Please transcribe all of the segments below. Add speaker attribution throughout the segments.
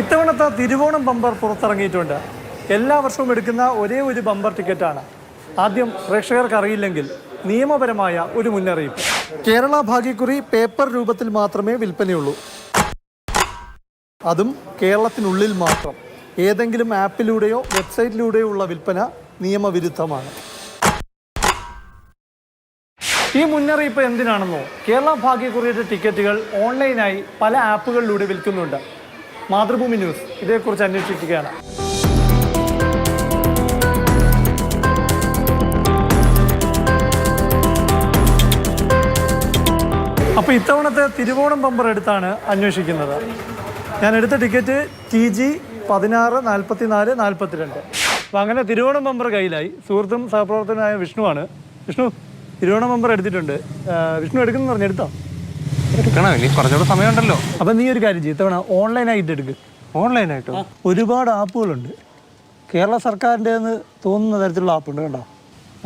Speaker 1: ഇത്തവണത്തെ തിരുവോണം ബമ്പർ പുറത്തിറങ്ങിയിട്ടുണ്ട്. എല്ലാ വർഷവും എടുക്കുന്ന ഒരേ ഒരു ബമ്പർ ടിക്കറ്റാണ്. ആദ്യം പ്രേക്ഷകർക്ക് അറിയില്ലെങ്കിൽ നിയമപരമായ ഒരു മുന്നറിയിപ്പ്. കേരള ഭാഗ്യക്കുറി പേപ്പർ രൂപത്തിൽ മാത്രമേ വിൽപ്പനയുള്ളൂ. അതും കേരളത്തിനുള്ളിൽ മാത്രം. ഏതെങ്കിലും ആപ്പിലൂടെയോ വെബ്സൈറ്റിലൂടെയോ ഉള്ള വിൽപ്പന നിയമവിരുദ്ധമാണ്. ഈ മുന്നറിയിപ്പ് എന്തിനാണെന്നോ? കേരള ഭാഗ്യക്കുറിയുടെ ടിക്കറ്റുകൾ ഓൺലൈനായി പല ആപ്പുകളിലൂടെ വിൽക്കുന്നുണ്ട്. മാതൃഭൂമി ന്യൂസ് ഇതേക്കുറിച്ച് അന്വേഷിക്കുകയാണ്. അപ്പോൾ ഇത്തവണത്തെ തിരുവോണം ബമ്പർ എടുത്താണ് അന്വേഷിക്കുന്നത്. ഞാൻ എടുത്ത ടിക്കറ്റ് TG 16 44 42. അപ്പോൾ അങ്ങനെ തിരുവോണം ബമ്പർ കയ്യിലായി. സുഹൃത്തും സഹപ്രവർത്തകനായ വിഷ്ണുവാണ്. വിഷ്ണു, തിരുവോണം ബമ്പർ എടുത്തിട്ടുണ്ട്. വിഷ്ണു എടുക്കുന്നു പറഞ്ഞു, എടുത്തോ?
Speaker 2: എടുക്കണം, ഇനി കുറച്ചുകൂടെ സമയമുണ്ടല്ലോ.
Speaker 1: അപ്പം നീ ഒരു കാര്യം ചെയ്യും, ഇത്തവണ ഓൺലൈനായിട്ട് എടുക്കുക.
Speaker 2: ഓൺലൈനായിട്ടോ?
Speaker 1: ഒരുപാട് ആപ്പുകളുണ്ട്. കേരള സർക്കാരിൻ്റെ എന്ന് തോന്നുന്ന തരത്തിലുള്ള ആപ്പുണ്ട്, കണ്ടോ?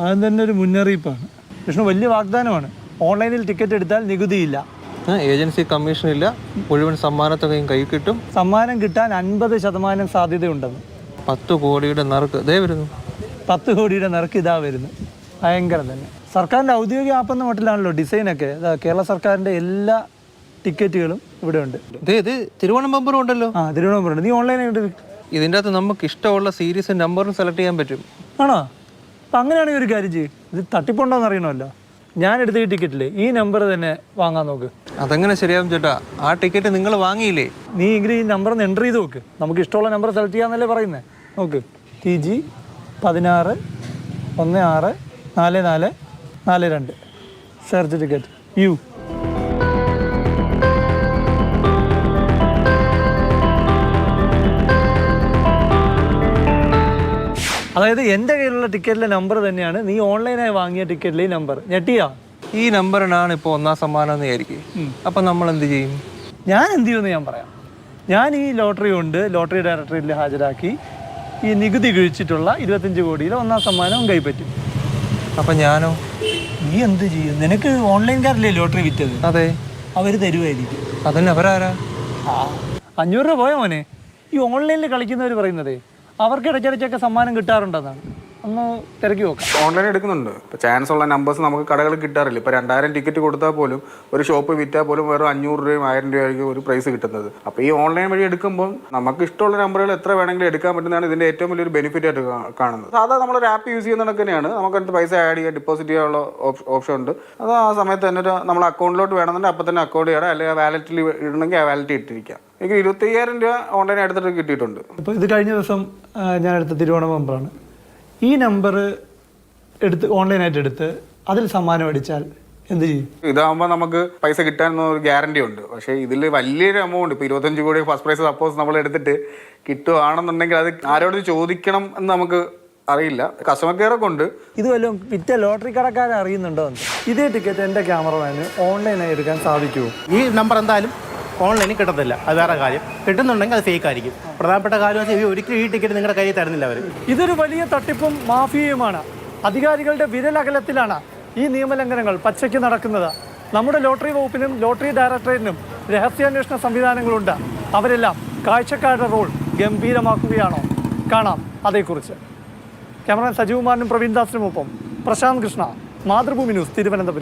Speaker 1: അത് തന്നെ ഒരു മുന്നറിയിപ്പാണ്. വിഷ്ണു, വലിയ വാഗ്ദാനമാണ്. ഓൺലൈനിൽ ടിക്കറ്റ് എടുത്താൽ നികുതിയില്ല,
Speaker 2: ഏജൻസി കമ്മീഷൻ ഇല്ല, മുഴുവൻ സമ്മാനത്തുകയും കൈ കിട്ടും.
Speaker 1: സമ്മാനം കിട്ടാൻ 50% സാധ്യതയുണ്ടെന്ന്.
Speaker 2: 10 കോടിയുടെ നറുക്ക് ഇതേ വരുന്നു.
Speaker 1: 10 കോടിയുടെ നറുക്ക് ഇതാ വരുന്നു. ഭയങ്കരം തന്നെ. സർക്കാരിൻ്റെ ഔദ്യോഗിക ആപ്പെന്ന മട്ടിലാണല്ലോ ഡിസൈനൊക്കെ. കേരള സർക്കാരിൻ്റെ എല്ലാ ടിക്കറ്റുകളും ഇവിടെ ഉണ്ട്.
Speaker 2: ഇത് തിരുവോണം ബമ്പറും ഉണ്ടല്ലോ.
Speaker 1: തിരുവോണം ബമ്പറുണ്ട്. നീ ഓൺലൈനായിട്ട്
Speaker 2: ഇതിൻ്റെ അകത്ത് നമുക്ക് ഇഷ്ടമുള്ള സീരീസും നമ്പറും സെലക്ട് ചെയ്യാൻ പറ്റും.
Speaker 1: ആണോ? അപ്പം അങ്ങനെയാണെങ്കിൽ ഒരു കാര്യം ചെയ്യും, ഇത് തട്ടിപ്പുണ്ടോയെന്ന് അറിയണമല്ലോ. ഞാൻ എടുത്ത ഈ ടിക്കറ്റില്ലേ ഈ നമ്പർ തന്നെ വാങ്ങാൻ നോക്ക്.
Speaker 2: അതെങ്ങനെ ശരിയാവും ചേട്ടാ? ആ ടിക്കറ്റ് നിങ്ങൾ വാങ്ങിയില്ലേ?
Speaker 1: നീ എങ്കിലും ഈ നമ്പർ ഒന്ന് എൻ്റർ ചെയ്ത് നോക്ക്. നമുക്ക് ഇഷ്ടമുള്ള നമ്പർ സെലക്ട് ചെയ്യാന്നല്ലേ പറയുന്നത്. നോക്ക്, TG 16 16 44 42. Search ticket U. അതായത് എൻ്റെ കയ്യിലുള്ള ടിക്കറ്റിലെ നമ്പർ തന്നെയാണ് നീ ഓൺലൈനായി വാങ്ങിയ ടിക്കറ്റിലെ ഈ നമ്പർ. ഞെട്ടിയാ?
Speaker 2: ഈ നമ്പറിനാണ് ഇപ്പോൾ 1ാം സമ്മാനം എന്ന് വിചാരിക്കും. അപ്പം നമ്മൾ എന്ത് ചെയ്യും?
Speaker 1: ഞാൻ എന്ത് ചെയ്യുമെന്ന് ഞാൻ പറയാം. ഞാൻ ഈ ലോട്ടറി കൊണ്ട് ലോട്ടറി ഡയറക്ടറേറ്റിൽ ഹാജരാക്കി ഈ നികുതി കിഴിച്ചിട്ടുള്ള 25 കോടിയിലെ 1ാം സമ്മാനവും കൈപ്പറ്റും.
Speaker 2: അപ്പം ഞാനോ?
Speaker 1: നീ എന്ത് ചെയ്യും? നിനക്ക് ഓൺലൈൻകാരല്ലേ ലോട്ടറി വിറ്റത്?
Speaker 2: അതെ,
Speaker 1: അവർ തരുമായിരിക്കും.
Speaker 2: അതന്നെ, അവരാരാ?
Speaker 1: 500 രൂപ പോയോ മോനെ? ഈ ഓൺലൈനിൽ കളിക്കുന്നവർ പറയുന്നതേ അവർക്ക് ഇടയ്ക്കിടയ്ക്കൊക്കെ സമ്മാനം കിട്ടാറുണ്ടെന്നാണ്. ഒന്ന് തിരക്കി നോക്കാം.
Speaker 3: ഓൺലൈൻ എടുക്കുന്നുണ്ട്. ഇപ്പോൾ ചാൻസ് ഉള്ള നമ്പേഴ്സ് നമുക്ക് കടകളിൽ കിട്ടാറില്ല. ഇപ്പോൾ 2000 ടിക്കറ്റ് കൊടുത്താൽ പോലും ഒരു ഷോപ്പ് വിറ്റാൽ പോലും വെറും 500 രൂപയും 1000 രൂപയ്ക്കും ഒരു പ്രൈസ് കിട്ടുന്നത്. അപ്പോൾ ഈ ഓൺലൈൻ വഴി എടുക്കുമ്പോൾ നമുക്ക് ഇഷ്ടമുള്ള നമ്പറുകൾ എത്ര വേണമെങ്കിലും എടുക്കാൻ പറ്റുന്നതാണ് ഇതിൻ്റെ ഏറ്റവും വലിയൊരു ബെനിഫിറ്റ് ആയിട്ട് കാണുന്നത്. സാധാരണ നമ്മളൊരു ആപ്പ് യൂസ് ചെയ്യുന്നതൊക്കെ തന്നെയാണ്. നമുക്കതിനകത്ത് പൈസ ആഡ് ചെയ്യുക, ഡെപ്പോസിറ്റ് ചെയ്യാനുള്ള ഓപ്ഷൻ ഉണ്ട്. അത് ആ സമയത്ത് തന്നെ നമ്മൾ അക്കൗണ്ടിലോട്ട് വേണമെന്നുണ്ടെങ്കിൽ അപ്പോൾ തന്നെ അക്കൗണ്ട് ചെയ്യണം, അല്ലെങ്കിൽ വാലറ്റിൽ ഇടണമെങ്കിൽ ആ വാലറ്റ് ഇട്ടിരിക്കാം. എനിക്ക് 25,000 രൂപ ഓൺലൈൻ എടുത്തിട്ട് കിട്ടിയിട്ടുണ്ട്.
Speaker 1: ഇപ്പോൾ ഇത് കഴിഞ്ഞ ദിവസം ഞാൻ എടുത്ത തിരുവോണം നമ്പറാണ്. ഈ നമ്പർ എടുത്ത് ഓൺലൈനായിട്ട് എടുത്ത് അതിൽ സമ്മാനം അടിച്ചാൽ എന്ത് ചെയ്യും?
Speaker 3: ഇതാകുമ്പോൾ നമുക്ക് പൈസ കിട്ടാനൊരു ഗ്യാരണ്ടി ഉണ്ട്. പക്ഷേ ഇതിൽ വലിയൊരു എമൗണ്ട്, ഇപ്പോൾ 25 കോടി ഫസ്റ്റ് പ്രൈസ് സപ്പോസ് നമ്മൾ എടുത്തിട്ട് കിട്ടുകയാണെന്നുണ്ടെങ്കിൽ അത് ആരോട് ചോദിക്കണം എന്ന് നമുക്ക് അറിയില്ല. കസ്റ്റമർ കെയറൊക്കെ ഉണ്ട്.
Speaker 1: ഇത് വല്ലതും വിറ്റ ലോട്ടറി കടക്കാരെ അറിയുന്നുണ്ടോ എന്ന്. ഇതേ ടിക്കറ്റ് എൻ്റെ ക്യാമറമാന് ഓൺലൈനായി എടുക്കാൻ സാധിക്കുമോ?
Speaker 4: ഈ നമ്പർ എന്തായാലും ഓൺലൈനിൽ കിട്ടത്തില്ല. അത് വേറെ കാര്യം. കിട്ടുന്നുണ്ടെങ്കിൽ അത് ഫേക്ക് ആയിരിക്കും. പ്രധാനപ്പെട്ട കാര്യം വെച്ചാൽ ഒരിക്കലും ഈ ടിക്കറ്റ് നിങ്ങളുടെ കയ്യിൽ തരുന്നില്ല അവർ.
Speaker 1: ഇതൊരു വലിയ തട്ടിപ്പും മാഫിയയുമാണ്. അധികാരികളുടെ വിരലകലത്തിലാണ് ഈ നിയമലംഘനങ്ങൾ പച്ചയ്ക്ക് നടക്കുന്നത്. നമ്മുടെ ലോട്ടറി വകുപ്പിനും ലോട്ടറി ഡയറക്ടറേറ്റിനും രഹസ്യാന്വേഷണ സംവിധാനങ്ങളുണ്ട്. അവരെല്ലാം കാഴ്ചക്കാരുടെ റോൾ ഗംഭീരമാക്കുകയാണോ? കാണാം അതേക്കുറിച്ച്. ക്യാമറമാൻ സജീവ്കുമാറിനും പ്രവീൺ ദാസിനുമൊപ്പം പ്രശാന്ത് കൃഷ്ണ, മാതൃഭൂമി ന്യൂസ്, തിരുവനന്തപുരം.